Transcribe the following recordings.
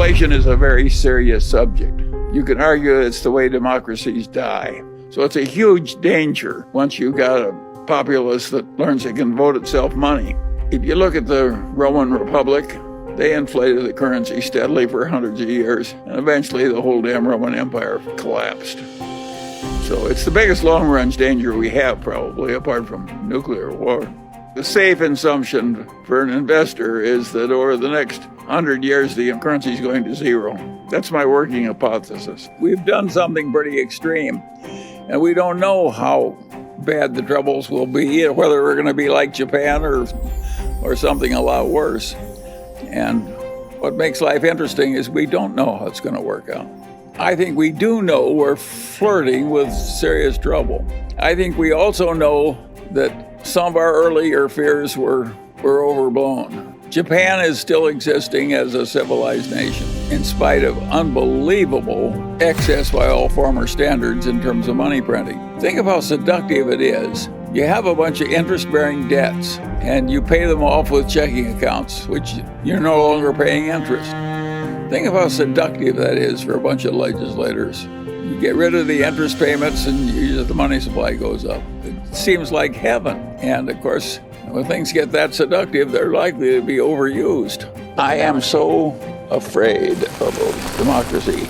Inflation is a very serious subject. You can argue it's the way democracies die. So it's a huge danger once you've got a populace that learns it can vote itself money. If you look at the Roman Republic, they inflated the currency steadily for hundreds of years, and eventually the whole damn Roman Empire collapsed. So it's the biggest long-range danger we have, probably, apart from nuclear war. The safe assumption for an investor is that over the next 100 years, the currency is going to zero. That's my working hypothesis. We've done something pretty extreme, and we don't know how bad the troubles will be, whether we're going to be like Japan or something a lot worse. And what makes life interesting is we don't know how it's going to work out. I think we do know we're flirting with serious trouble. I think we also know that some of our earlier fears were overblown. Japan is still existing as a civilized nation, in spite of unbelievable excess by all former standards in terms of money printing. Think of how seductive it is. You have a bunch of interest-bearing debts, and you pay them off with checking accounts, which you're no longer paying interest. Think of how seductive that is for a bunch of legislators. You get rid of the interest payments, and the money supply goes up. It seems like heaven. And, of course, when things get that seductive, they're likely to be overused. I am so afraid of democracy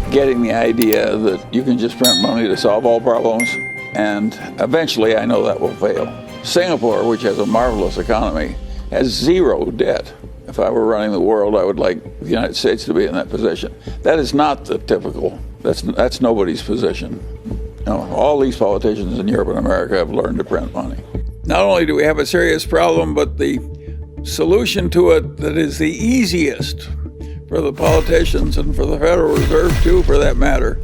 getting the idea that you can just print money to solve all problems, and eventually I know that will fail. Singapore, which has a marvelous economy, has zero debt. If I were running the world, I would like the United States to be in that position. That is not the typical, that's nobody's position. You know, all these politicians in Europe and America have learned to print money. Not only do we have a serious problem, but the solution to it that is the easiest for the politicians and for the Federal Reserve too, for that matter,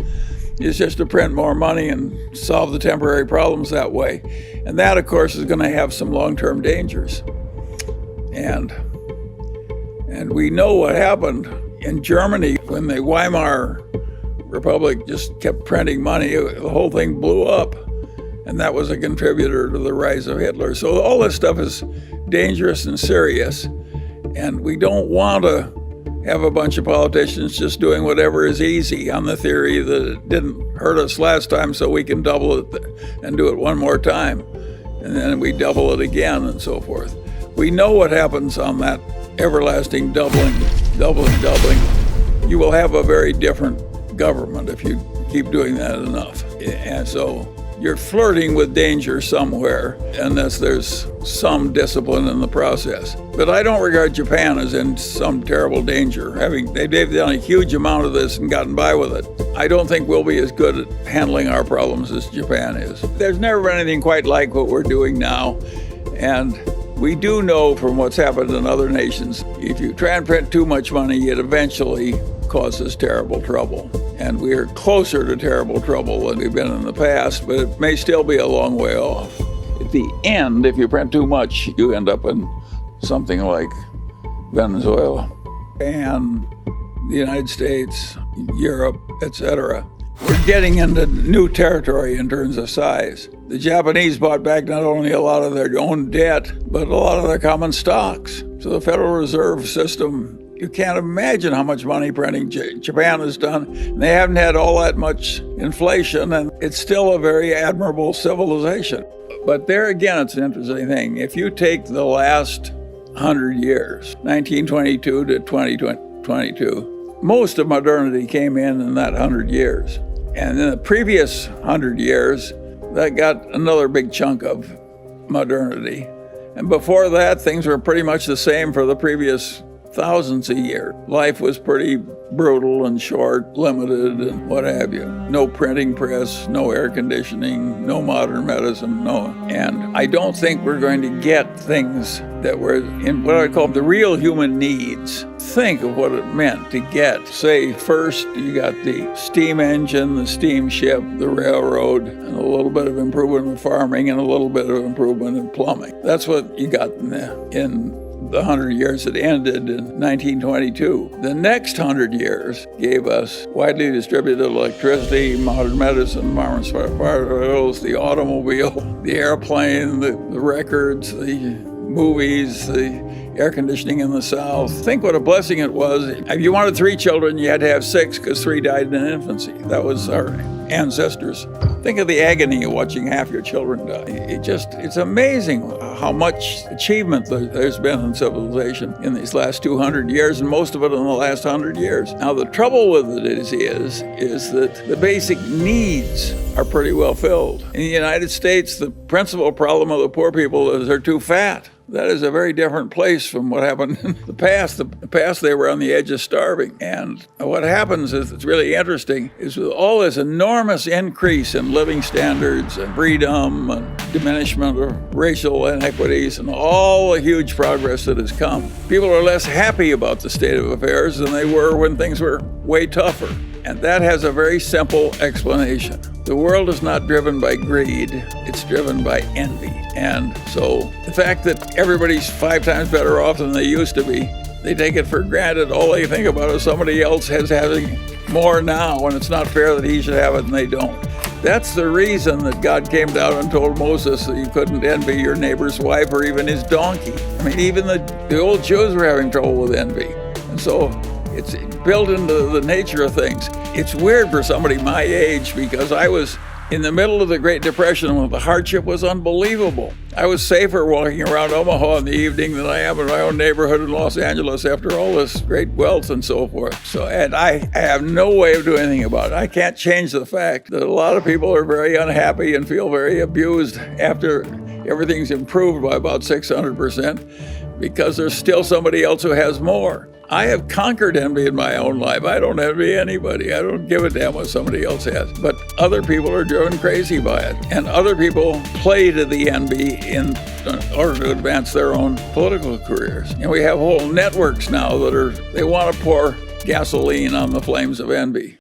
is just to print more money and solve the temporary problems that way. And that, of course, is going to have some long-term dangers. And we know what happened in Germany when the Weimar Republic just kept printing money. The whole thing blew up. And that was a contributor to the rise of Hitler. So all this stuff is dangerous and serious. And we don't want to have a bunch of politicians just doing whatever is easy on the theory that it didn't hurt us last time, so we can double it and do it one more time. And then we double it again and so forth. We know what happens on that everlasting doubling. You will have a very different government if you keep doing that enough. And so you're flirting with danger somewhere, unless there's some discipline in the process. But I don't regard Japan as in some terrible danger. They've done a huge amount of this and gotten by with it. I don't think we'll be as good at handling our problems as Japan is. There's never been anything quite like what we're doing now. And we do know from what's happened in other nations, if you try and print too much money, it eventually causes terrible trouble. And we are closer to terrible trouble than we've been in the past, but it may still be a long way off. At the end, if you print too much, you end up in something like Venezuela and the United States, Europe, etc. We're getting into new territory in terms of size. The Japanese bought back not only a lot of their own debt, but a lot of their common stocks. So the Federal Reserve System, you can't imagine how much money printing Japan has done. They haven't had all that much inflation, and it's still a very admirable civilization. But there again, it's an interesting thing. If you take the last 100 years, 1922 to 2022, most of modernity came in that 100 years. And in the previous 100 years, that got another big chunk of modernity. And before that, things were pretty much the same for the previous thousands a year. Life was pretty brutal and short, limited, and what have you. No printing press, no air conditioning, no modern medicine, no. And I don't think we're going to get things that were in what I call the real human needs. Think of what it meant to get, say, first you got the steam engine, the steamship, the railroad, and a little bit of improvement in farming and a little bit of improvement in plumbing. That's what you got in the 100 years that ended in 1922. The next 100 years gave us widely distributed electricity, modern medicine, modern fireworks, the automobile, the airplane, the records, the movies, the air conditioning in the South. Think what a blessing it was. If you wanted 3 children, you had to have 6 because 3 died in infancy. That was our ancestors. Think of the agony of watching half your children die. It's amazing how much achievement there's been in civilization in these last 200 years, and most of it in the last 100 years. Now, the trouble with it is that the basic needs are pretty well filled. In the United States, the principal problem of the poor people is they're too fat. That is a very different place from what happened in the past. The past, they were on the edge of starving. And what happens is, it's really interesting, is with all this enormous increase in living standards and freedom and diminishment of racial inequities and all the huge progress that has come, people are less happy about the state of affairs than they were when things were way tougher. And that has a very simple explanation. The world is not driven by greed, it's driven by envy. And so the fact that everybody's 5 times better off than they used to be, they take it for granted. All they think about is somebody else has having more now, and it's not fair that he should have it and they don't. That's the reason that God came down and told Moses that you couldn't envy your neighbor's wife or even his donkey. I mean, even the old Jews were having trouble with envy. And so it's built into the nature of things. It's weird for somebody my age, because I was in the middle of the Great Depression when the hardship was unbelievable. I was safer walking around Omaha in the evening than I am in my own neighborhood in Los Angeles after all this great wealth and so forth. And I have no way of doing anything about it. I can't change the fact that a lot of people are very unhappy and feel very abused after everything's improved by about 600%, because there's still somebody else who has more. I have conquered envy in my own life. I don't envy anybody. I don't give a damn what somebody else has. But other people are driven crazy by it. And other people play to the envy in order to advance their own political careers. And we have whole networks now they want to pour gasoline on the flames of envy.